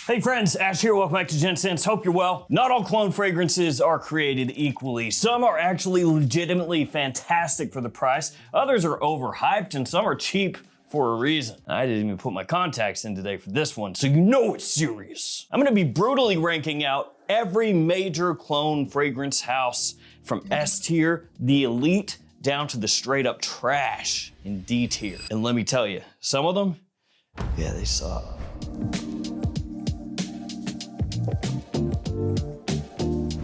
Hey friends, Ash here, welcome back to Gents. Hope you're well. Not all cologne fragrances are created equally. Some are actually legitimately fantastic for the price, others are overhyped, and some are cheap for a reason. I didn't even put my contacts in today for this one, so you know it's serious. I'm gonna be brutally ranking out every major cologne fragrance house from S tier, the elite, down to the straight up trash in D tier. And let me tell you, some of them, yeah, they suck.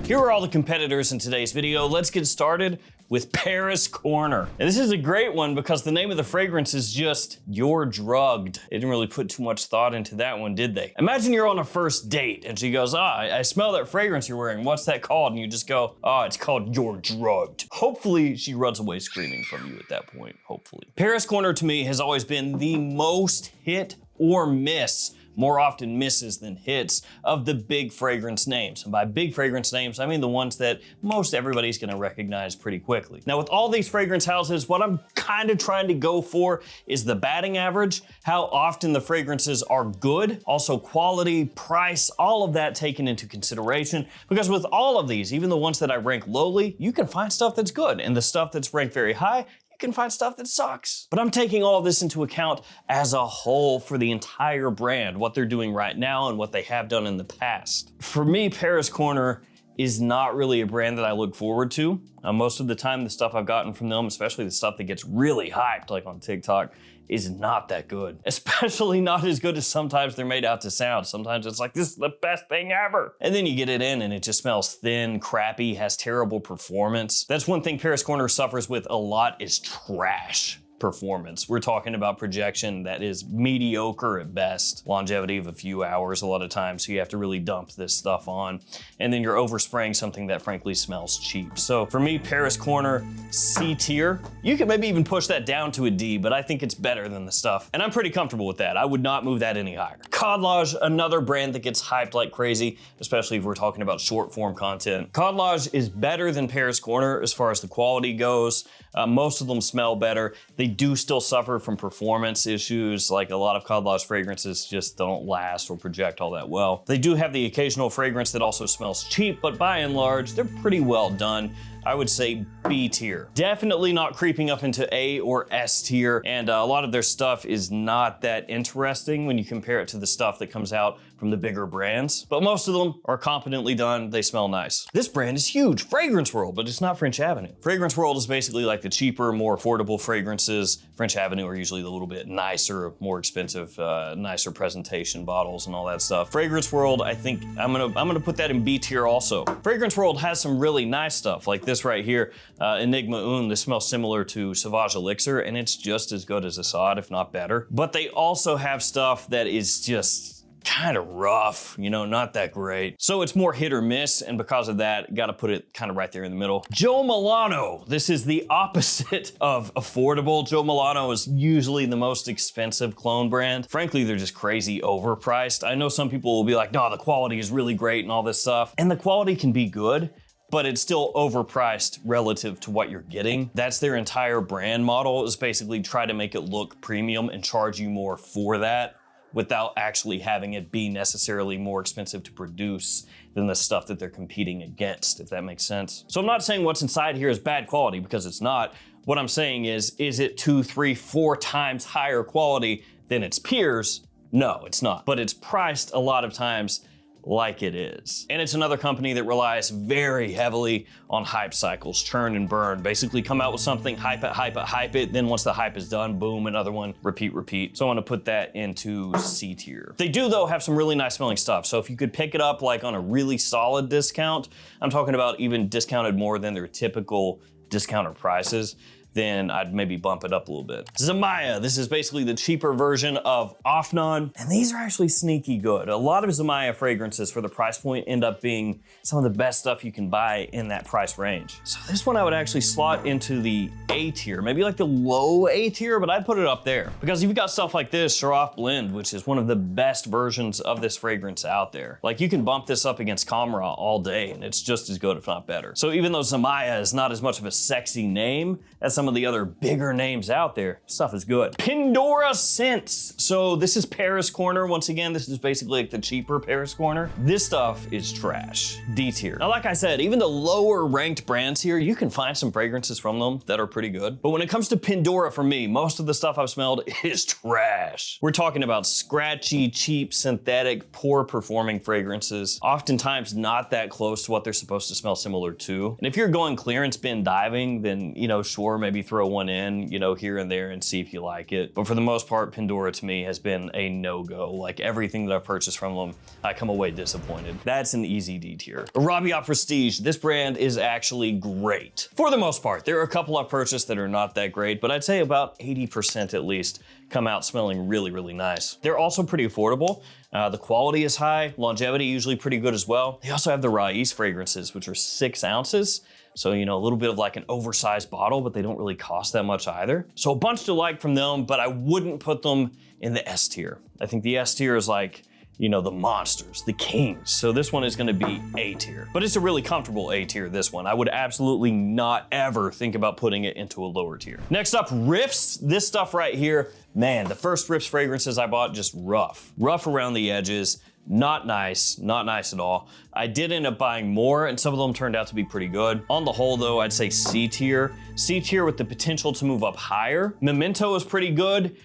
Here are all the competitors in today's video. Let's get started with Paris Corner. And this is a great one because the name of the fragrance is just You're Drugged. They didn't really put too much thought into that one, did they? Imagine you're on a first date and she goes, I smell that fragrance you're wearing. What's that called? And you just go, it's called You're Drugged. Hopefully she runs away screaming from you at that point, hopefully. Paris Corner to me has always been the most hit or miss, more often misses than hits, of the big fragrance names. And by big fragrance names, I mean the ones that most everybody's gonna recognize pretty quickly. Now with all these fragrance houses, what I'm kind of trying to go for is the batting average, how often the fragrances are good, also quality, price, all of that taken into consideration. Because with all of these, even the ones that I rank lowly, you can find stuff that's good, and the stuff that's ranked very high, can find stuff that sucks. But I'm taking all of this into account as a whole for the entire brand, what they're doing right now and what they have done in the past. For me, Paris Corner is not really a brand that I look forward to. Most of the time, the stuff I've gotten from them, especially the stuff that gets really hyped, like on TikTok, is not that good. Especially not as good as sometimes they're made out to sound. Sometimes it's like, this is the best thing ever. And then you get it in and it just smells thin, crappy, has terrible performance. That's one thing Paris Corner suffers with a lot is trash performance. We're talking about projection that is mediocre at best, longevity of a few hours a lot of times, so you have to really dump this stuff on, and then you're overspraying something that frankly smells cheap. So for me, Paris Corner, C tier. You could maybe even push that down to a D, but I think it's better than the stuff, and I'm pretty comfortable with that. I would not move that any higher. Khadlaj, another brand that gets hyped like crazy, especially if we're talking about short form content. Khadlaj is better than Paris Corner as far as the quality goes. Most of them smell better. They do still suffer from performance issues, like a lot of Khadlaj fragrances just don't last or project all that well. They do have the occasional fragrance that also smells cheap, but by and large, they're pretty well done. I would say B tier. Definitely not creeping up into A or S tier, and a lot of their stuff is not that interesting when you compare it to the stuff that comes out from the bigger brands, but most of them are competently done, they smell nice. This brand is huge, Fragrance World, but it's not French Avenue. Fragrance World is basically like the cheaper, more affordable fragrances. French Avenue are usually the little bit nicer, more expensive, nicer presentation bottles and all that stuff. Fragrance World, I think I'm gonna put that in B tier also. Fragrance World has some really nice stuff, like this right here, Enigma Un. This smells similar to Sauvage Elixir, and it's just as good as Assad, if not better. But they also have stuff that is just kind of rough, you know, not that great. So it's more hit or miss, and because of that, gotta put it kind of right there in the middle. Jo Milano, this is the opposite of affordable. Jo Milano is usually the most expensive cologne brand. Frankly, they're just crazy overpriced. I know some people will be like, no, the quality is really great and all this stuff, and the quality can be good, but it's still overpriced relative to what you're getting. That's their entire brand model, is basically try to make it look premium and charge you more for that, without actually having it be necessarily more expensive to produce than the stuff that they're competing against, if that makes sense. So I'm not saying what's inside here is bad quality, because it's not. What I'm saying is it 2, 3, 4 times higher quality than its peers? No, it's not. But it's priced a lot of times like it is. And it's another company that relies very heavily on hype cycles, churn and burn. Basically come out with something, hype it, hype it, hype it, then once the hype is done, boom, another one, repeat, repeat. So I wanna put that into C tier. They do though have some really nice smelling stuff. So if you could pick it up like on a really solid discount, I'm talking about even discounted more than their typical discounter prices, then I'd maybe bump it up a little bit. Zamaya, this is basically the cheaper version of Afnan, and these are actually sneaky good. A lot of Zamaya fragrances for the price point end up being some of the best stuff you can buy in that price range. So this one I would actually slot into the A tier, maybe like the low A tier, but I'd put it up there. Because you've got stuff like this, Sharaf Blend, which is one of the best versions of this fragrance out there. Like you can bump this up against Kamra all day and it's just as good, if not better. So even though Zamaya is not as much of a sexy name as some some of the other bigger names out there. Stuff is good. Pendora Scents. So this is Paris Corner. Once again, this is basically like the cheaper Paris Corner. This stuff is trash. D tier. Now, like I said, even the lower ranked brands here, you can find some fragrances from them that are pretty good. But when it comes to Pendora, for me, most of the stuff I've smelled is trash. We're talking about scratchy, cheap, synthetic, poor performing fragrances. Oftentimes not that close to what they're supposed to smell similar to. And if you're going clearance bin diving, then, you know, sure, maybe throw one in, you know, here and there and see if you like it. But for the most part, Pendora to me has been a no-go. Like everything that I've purchased from them, I come away disappointed. That's an easy D tier. Arabiyat Prestige. This brand is actually great. For the most part, there are a couple I've purchased that are not that great, but I'd say about 80% at least come out smelling really, really nice. They're also pretty affordable. The quality is high, longevity usually pretty good as well. They also have the Rayhaan fragrances, which are 6 ounces. So, you know, a little bit of like an oversized bottle, but they don't really cost that much either. So a bunch to like from them, but I wouldn't put them in the S tier. I think the S tier is like, you know, the monsters, the kings. So this one is gonna be A tier, but it's a really comfortable A tier, this one. I would absolutely not ever think about putting it into a lower tier. Next up, Riffs. This stuff right here, man, the first Riffs fragrances I bought, just rough around the edges. Not nice at all. I did end up buying more and some of them turned out to be pretty good. On the whole though, I'd say C tier. C tier with the potential to move up higher. Memento is pretty good.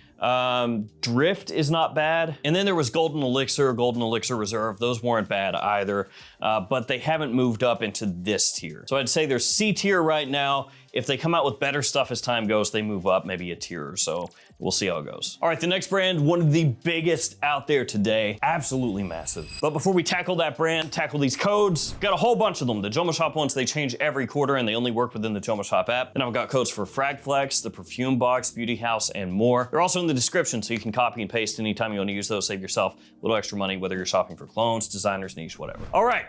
Drift is not bad. And then there was Golden Elixir Reserve. Those weren't bad either, but they haven't moved up into this tier. So I'd say they're C tier right now. If they come out with better stuff as time goes, they move up maybe a tier or so. We'll see how it goes. All right, the next brand, one of the biggest out there today, absolutely massive. But before we tackle that brand, tackle these codes, got a whole bunch of them. The JOMASHOP ones, they change every quarter and they only work within the JOMASHOP app. And I've got codes for Fragflex, the Perfume Box, Beauty House, and more. They're also in the description, so you can copy and paste anytime you want to use those, save yourself a little extra money, whether you're shopping for clones, designers, niche, whatever. All right.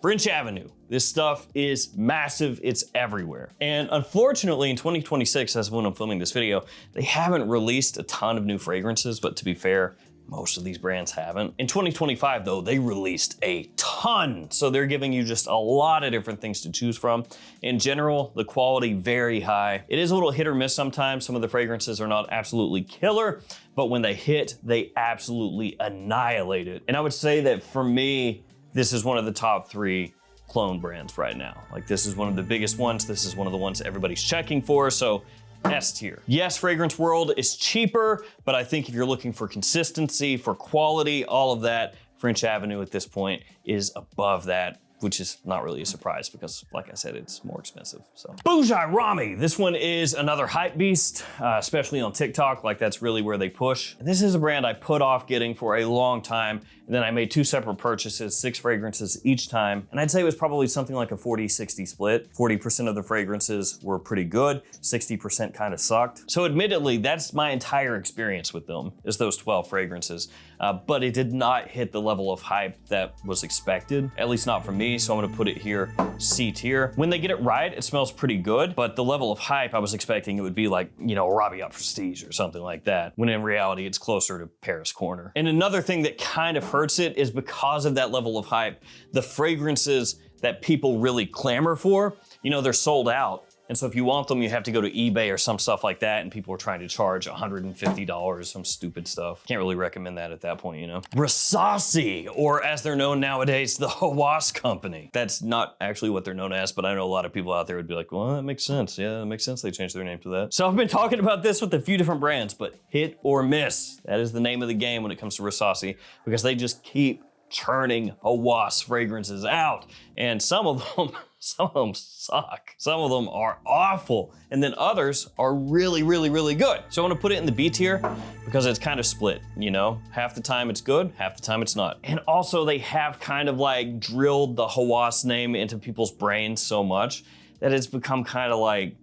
French Avenue. This stuff is massive, it's everywhere. And unfortunately in 2026, as when I'm filming this video, they haven't released a ton of new fragrances, but to be fair, most of these brands haven't. In 2025 though, they released a ton. So they're giving you just a lot of different things to choose from. In general, the quality very high. It is a little hit or miss sometimes. Some of the fragrances are not absolutely killer, but when they hit, they absolutely annihilate it. And I would say that for me, this is one of the top 3 clone brands right now. Like this is one of the biggest ones. This is one of the ones everybody's checking for. So S tier. Yes, Fragrance World is cheaper, but I think if you're looking for consistency, for quality, all of that, French Avenue at this point is above that, which is not really a surprise because, like I said, it's more expensive. So Bujairami, this one is another hype beast, especially on TikTok. Like that's really where they push. And this is a brand I put off getting for a long time. And then I made 2 separate purchases, 6 fragrances each time. And I'd say it was probably something like a 40-60 split. 40% of the fragrances were pretty good, 60% kind of sucked. So admittedly, that's my entire experience with them, is those 12 fragrances. But it did not hit the level of hype that was expected, at least not for me. So I'm gonna put it here, C tier. When they get it right, it smells pretty good, but the level of hype I was expecting it would be like, you know, Arabiyat Prestige or something like that, when in reality, it's closer to Paris Corner. And another thing that kind of hurts it is because of that level of hype, the fragrances that people really clamor for, you know, they're sold out. And so if you want them, you have to go to eBay or some stuff like that, and people are trying to charge $150, some stupid stuff. Can't really recommend that at that point, you know? Rasasi, or as they're known nowadays, the Hawass Company. That's not actually what they're known as, but I know a lot of people out there would be like, well, that makes sense. Yeah, that makes sense they changed their name to that. So I've been talking about this with a few different brands, but hit or miss. That is the name of the game when it comes to Rasasi, because they just keep churning Hawass fragrances out. And some of them suck. Some of them are awful. And then others are really, really, really good. So I want to put it in the B tier because it's kind of split, you know? Half the time it's good, half the time it's not. And also they have kind of like drilled the Hawass name into people's brains so much that it's become kind of like,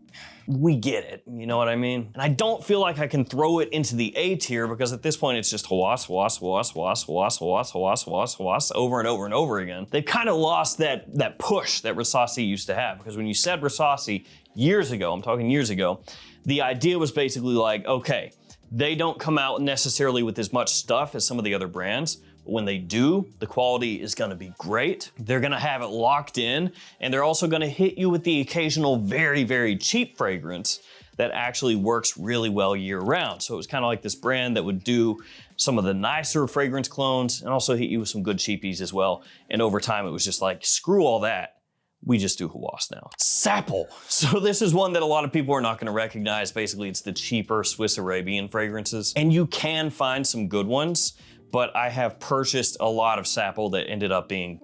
we get it, you know what I mean? And I don't feel like I can throw it into the A tier because at this point it's just Hawass, Hawass, Hawass, Hawass, Hawass, Hawass, Hawass, Hawass, Hawass, over and over and over again. They've kind of lost that push that Rasasi used to have, because when you said Rasasi years ago, I'm talking years ago, the idea was basically like, okay, they don't come out necessarily with as much stuff as some of the other brands. When they do, the quality is gonna be great. They're gonna have it locked in, and they're also gonna hit you with the occasional very, very cheap fragrance that actually works really well year round. So it was kind of like this brand that would do some of the nicer fragrance clones and also hit you with some good cheapies as well. And over time, it was just like, screw all that. We just do Hawass now. Sapil. So this is one that a lot of people are not gonna recognize. Basically, it's the cheaper Swiss Arabian fragrances. And you can find some good ones, but I have purchased a lot of Sapil that ended up being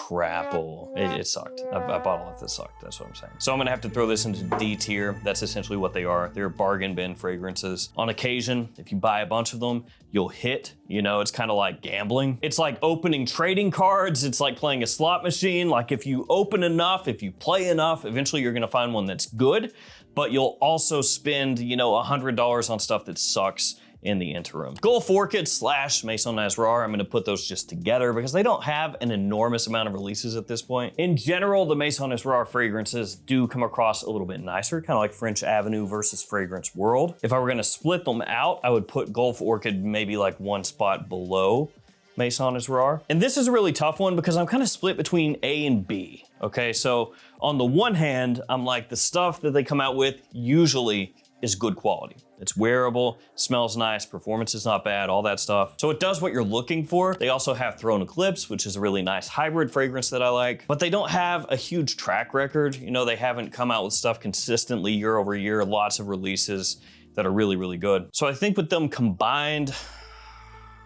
crapple. It sucked. I bought a lot that sucked, that's what I'm saying. So I'm gonna have to throw this into D tier. That's essentially what they are. They're bargain bin fragrances. On occasion, if you buy a bunch of them, you'll hit, you know, it's kind of like gambling. It's like opening trading cards. It's like playing a slot machine. Like if you open enough, if you play enough, eventually you're gonna find one that's good, but you'll also spend, you know, $100 on stuff that sucks in the interim. Gulf Orchid / Maison Nasrar, I'm gonna put those just together because they don't have an enormous amount of releases at this point. In general, the Maison Nasrar fragrances do come across a little bit nicer, kind of like French Avenue versus Fragrance World. If I were gonna split them out, I would put Gulf Orchid maybe like one spot below Maison Nasrar. And this is a really tough one because I'm kind of split between A and B. Okay, so on the one hand, I'm like, the stuff that they come out with usually is good quality. It's wearable, smells nice, performance is not bad, all that stuff. So it does what you're looking for. They also have Throne Eclipse, which is a really nice hybrid fragrance that I like, but they don't have a huge track record. You know, they haven't come out with stuff consistently year over year, lots of releases that are really, really good. So I think with them combined,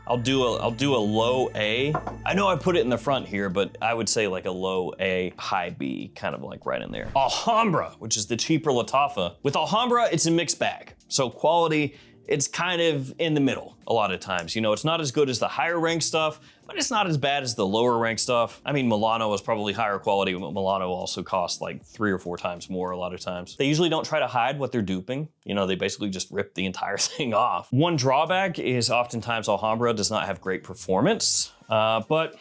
I'll do a low A. I know I put it in the front here, but I would say like a low A, high B, kind of like right in there. Alhambra, which is the cheaper Lattafa. With Alhambra, it's a mixed bag. So quality, it's kind of in the middle a lot of times. You know, it's not as good as the higher ranked stuff, but it's not as bad as the lower ranked stuff. I mean, Milano is probably higher quality, but Milano also costs like 3 or 4 times more a lot of times. They usually don't try to hide what they're duping. You know, they basically just rip the entire thing off. One drawback is oftentimes Alhambra does not have great performance, but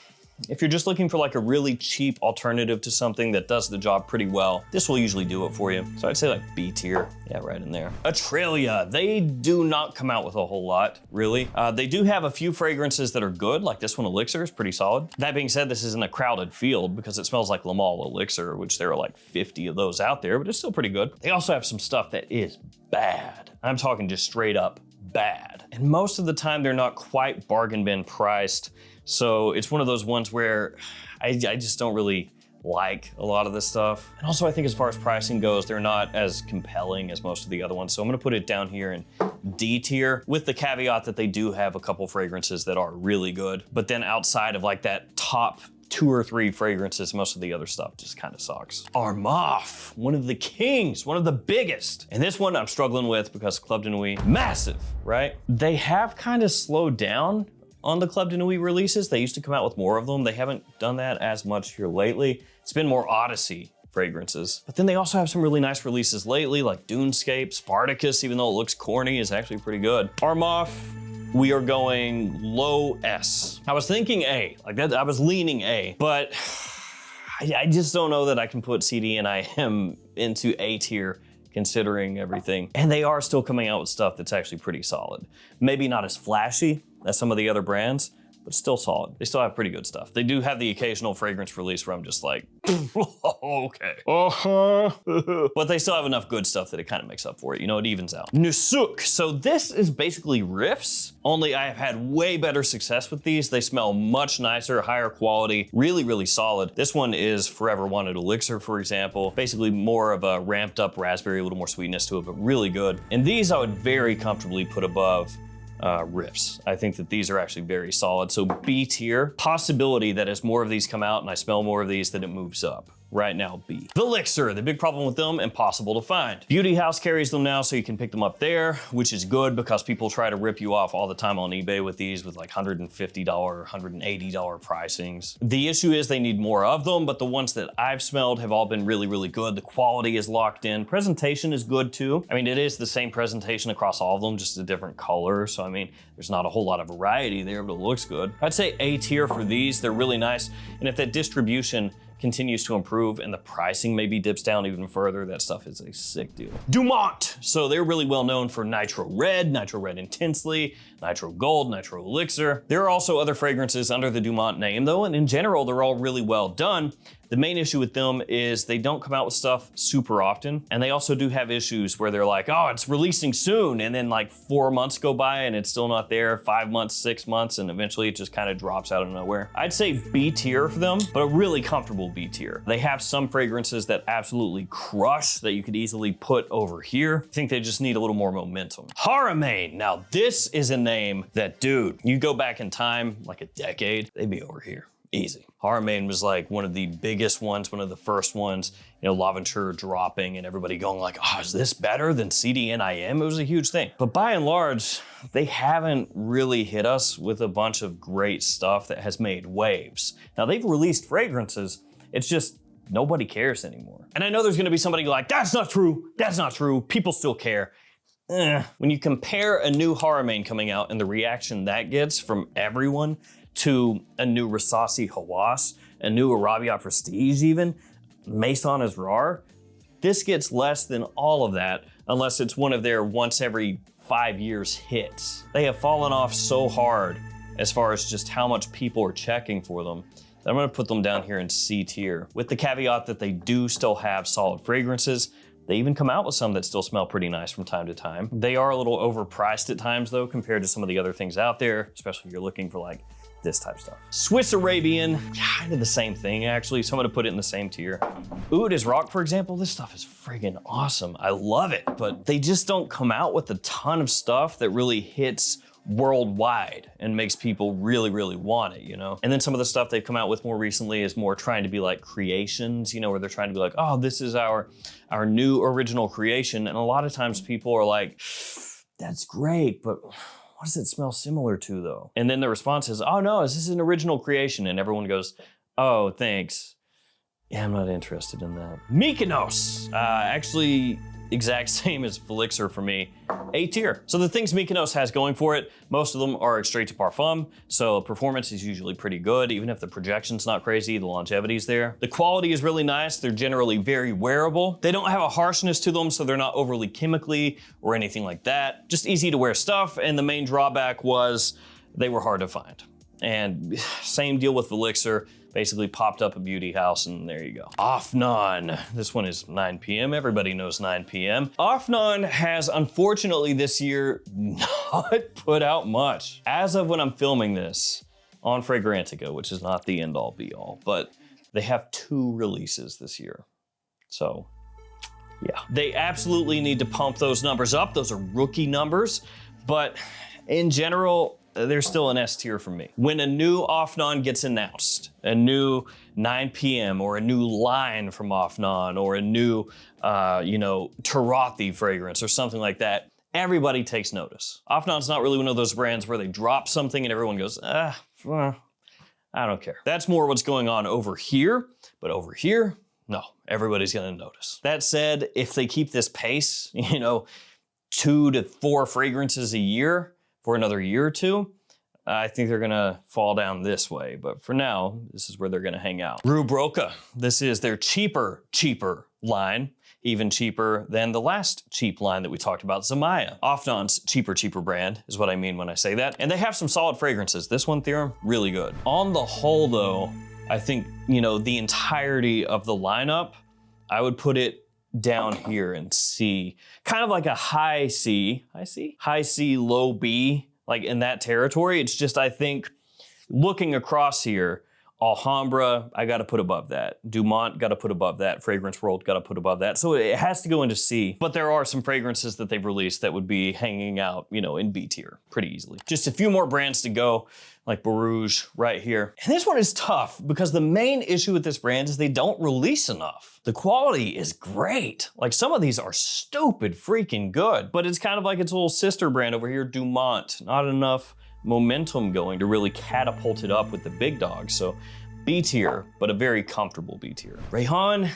if you're just looking for like a really cheap alternative to something that does the job pretty well, this will usually do it for you. So I'd say like B tier, yeah, right in there. Australia, they do not come out with a whole lot, really. They do have a few fragrances that are good, like this one, Elixir, is pretty solid. That being said, this isn't a crowded field because it smells like Lamal Elixir, which there are like 50 of those out there, but it's still pretty good. They also have some stuff that is bad. I'm talking just straight up bad. And most of the time, they're not quite bargain bin priced. So it's one of those ones where I just don't really like a lot of this stuff. And also I think as far as pricing goes, they're not as compelling as most of the other ones. So I'm gonna put it down here in D tier with the caveat that they do have a couple fragrances that are really good. But then outside of like that top 2 or 3 fragrances, most of the other stuff just kind of sucks. Armaf, one of the kings, one of the biggest. And this one I'm struggling with because Club de Nuit, massive, right? They have kind of slowed down on the Club de Nuit releases. They used to come out with more of them. They haven't done that as much here lately. It's been more Odyssey fragrances. But then they also have some really nice releases lately, like Dunescape, Spartacus, even though it looks corny, is actually pretty good. Armaf, we are going low S. I was thinking A, like that, I was leaning A, but I just don't know that I can put CD and IM into A tier considering everything. And they are still coming out with stuff that's actually pretty solid. Maybe not as flashy as some of the other brands, but still solid. They still have pretty good stuff. They do have the occasional fragrance release where I'm just like, okay. But they still have enough good stuff that it kind of makes up for it. You know, it evens out. Nusuk. So this is basically Riffs, only I have had way better success with these. They smell much nicer, higher quality, really, really solid. This one is Forever Wanted Elixir, for example. Basically more of a ramped up raspberry, a little more sweetness to it, but really good. And these I would very comfortably put above Riffs. I think that these are actually very solid. So B tier, possibility that as more of these come out and I smell more of these, that it moves up. Right now, B. The Elixir, the big problem with them, impossible to find. Beauty House carries them now, so you can pick them up there, which is good because people try to rip you off all the time on eBay with these with like $150, $180 pricings. The issue is they need more of them, but the ones that I've smelled have all been really, really good. The quality is locked in. Presentation is good too. I mean, it is the same presentation across all of them, just a different color. So I mean, there's not a whole lot of variety there, but it looks good. I'd say A tier for these. They're really nice. And if that distribution continues to improve and the pricing maybe dips down even further, that stuff is a sick deal. Dumont. So they're really well known for Nitro Red Intensely, Nitro Gold, Nitro Elixir. There are also other fragrances under the Dumont name though, and in general, they're all really well done. The main issue with them is they don't come out with stuff super often. And they also do have issues where they're like, oh, it's releasing soon. And then like 4 months go by and it's still not there, 5 months, 6 months, and eventually it just kind of drops out of nowhere. I'd say B tier for them, but a really comfortable B tier. They have some fragrances that absolutely crush that you could easily put over here. I think they just need a little more momentum. Haramain. Now this is a name that, dude, you go back in time, like a decade, they'd be over here. Easy. Haramain was like one of the biggest ones, one of the first ones, you know, L'Aventure dropping and everybody going like, oh, is this better than CDNIM? It was a huge thing. But by and large, they haven't really hit us with a bunch of great stuff that has made waves. Now they've released fragrances, it's just nobody cares anymore. And I know there's gonna be somebody like, that's not true, people still care. When you compare a new Haramain coming out and the reaction that gets from everyone to a new Rasasi Hawass, a new Arabiyat Prestige even, Maison is rar, this gets less than all of that unless it's one of their once every 5 years hits. They have fallen off so hard as far as just how much people are checking for them that I'm gonna put them down here in C tier, with the caveat that they do still have solid fragrances. They even come out with some that still smell pretty nice from time to time. They are a little overpriced at times though, compared to some of the other things out there, especially if you're looking for like this type of stuff. Swiss Arabian, kind of the same thing actually, so I'm gonna put it in the same tier. Oud is Rock, for example, this stuff is friggin' awesome. I love it, but they just don't come out with a ton of stuff that really hits worldwide and makes people really, really want it, you know? And then some of the stuff they've come out with more recently is more trying to be like creations, you know, where they're trying to be like, oh, this is our new original creation. And a lot of times people are like, that's great, but what does it smell similar to though? And then the response is, oh no, this is an original creation. And everyone goes, oh, thanks. Yeah, I'm not interested in that. Mykonos, actually exact same as Elixir for me, A tier. So the things Mykonos has going for it, most of them are straight to parfum, so performance is usually pretty good, even if the projection's not crazy, the longevity's there. The quality is really nice, they're generally very wearable. They don't have a harshness to them, so they're not overly chemically or anything like that. Just easy to wear stuff, and the main drawback was they were hard to find. And same deal with Elixir. Basically popped up a beauty house and there you go. Afnan, this one is 9 p.m. Everybody knows 9 p.m. Afnan has unfortunately this year not put out much. As of when I'm filming this on Fragrantica, which is not the end all be all, but they have 2 releases this year. So yeah, they absolutely need to pump those numbers up. Those are rookie numbers, but in general, they're still an S tier for me. When a new Afnan gets announced, a new 9 p.m. or a new line from Afnan or a new, you know, Tarathi fragrance or something like that, everybody takes notice. Afnan's not really one of those brands where they drop something and everyone goes, I don't care. That's more what's going on over here, but over here, no, everybody's gonna notice. That said, if they keep this pace, you know, 2 to 4 fragrances a year, for another year or 2, I think they're gonna fall down this way. But for now, this is where they're gonna hang out. Rubro. This is their cheaper line, even cheaper than the last cheap line that we talked about, Zamaya. Afnan's cheaper brand is what I mean when I say that. And they have some solid fragrances. This one, Theorem, really good. On the whole though, I think, you know, the entirety of the lineup, I would put it down here in C, kind of like a high C, low B, like in that territory. It's just, I think, looking across here, Alhambra, I gotta put above that. Dumont, gotta put above that. Fragrance World, gotta put above that. So it has to go into C, but there are some fragrances that they've released that would be hanging out, you know, in B tier pretty easily. Just a few more brands to go, like Bouge right here. And this one is tough because the main issue with this brand is they don't release enough. The quality is great. Like some of these are stupid freaking good, but it's kind of like its little sister brand over here, Dumont. Not enough momentum going to really catapult it up with the big dogs. So B tier, but a very comfortable B tier. Rayhaan,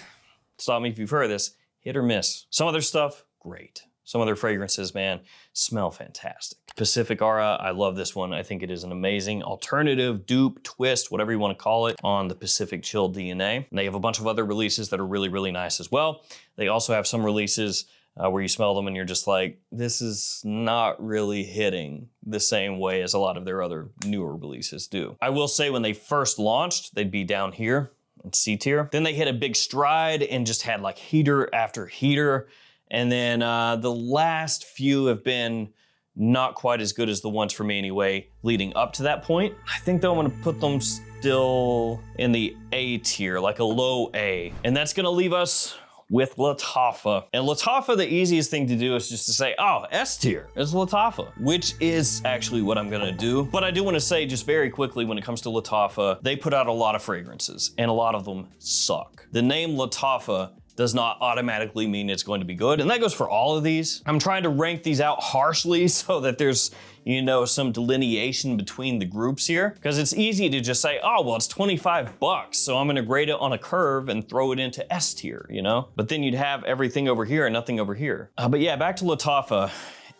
stop me if you've heard of this, hit or miss. Some of their stuff, great. Some of their fragrances, man, smell fantastic. Pacific Aura, I love this one. I think it is an amazing alternative, dupe, twist, whatever you want to call it, on the Pacific Chill DNA. And they have a bunch of other releases that are really, really nice as well. They also have some releases where you smell them and you're just like, this is not really hitting the same way as a lot of their other newer releases do. I will say when they first launched, they'd be down here and C tier. Then they hit a big stride and just had like heater after heater. And then the last few have been not quite as good as the ones for me anyway, leading up to that point. I think though I'm gonna put them still in the A tier, like a low A. And that's gonna leave us with Lattafa. And Lattafa, the easiest thing to do is just to say, oh, S tier is Lattafa, which is actually what I'm gonna do. But I do wanna say just very quickly, when it comes to Lattafa, they put out a lot of fragrances and a lot of them suck. The name Lattafa does not automatically mean it's going to be good. And that goes for all of these. I'm trying to rank these out harshly so that there's, you know, some delineation between the groups here. Because it's easy to just say, oh, well, it's 25 bucks, so I'm gonna grade it on a curve and throw it into S tier, you know? But then you'd have everything over here and nothing over here. But yeah, back to Lattafa.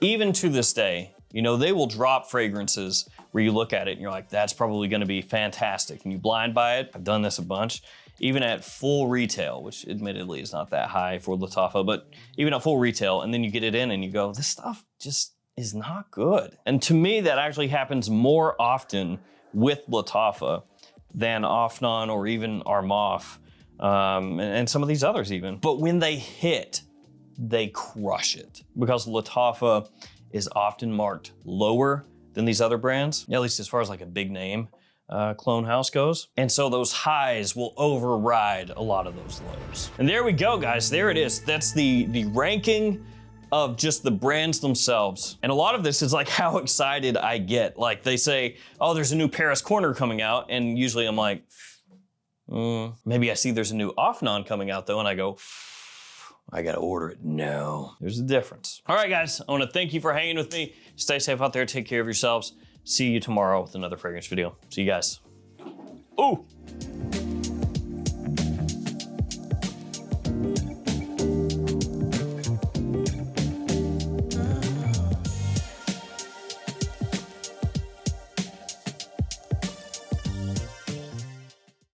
Even to this day, you know, they will drop fragrances where you look at it and you're like, that's probably gonna be fantastic. And you blind buy it. I've done this a bunch. Even at full retail, which admittedly is not that high for Lattafa, but even at full retail, and then you get it in and you go, this stuff just is not good. And to me, that actually happens more often with Lattafa than Afnan or even Armaf, and some of these others even. But when they hit, they crush it, because Lattafa is often marked lower than these other brands, at least as far as like a big name clone house goes. And so those highs will override a lot of those lows. And there we go, guys, there it is. That's the ranking of just the brands themselves. And a lot of this is like how excited I get. Like they say, oh, there's a new Paris Corner coming out. And usually I'm like, maybe I see there's a new Afnan coming out though, and I go, I gotta order it. No, there's a difference. All right, guys, I wanna thank you for hanging with me. Stay safe out there, take care of yourselves. See you tomorrow with another fragrance video. See you guys. Ooh.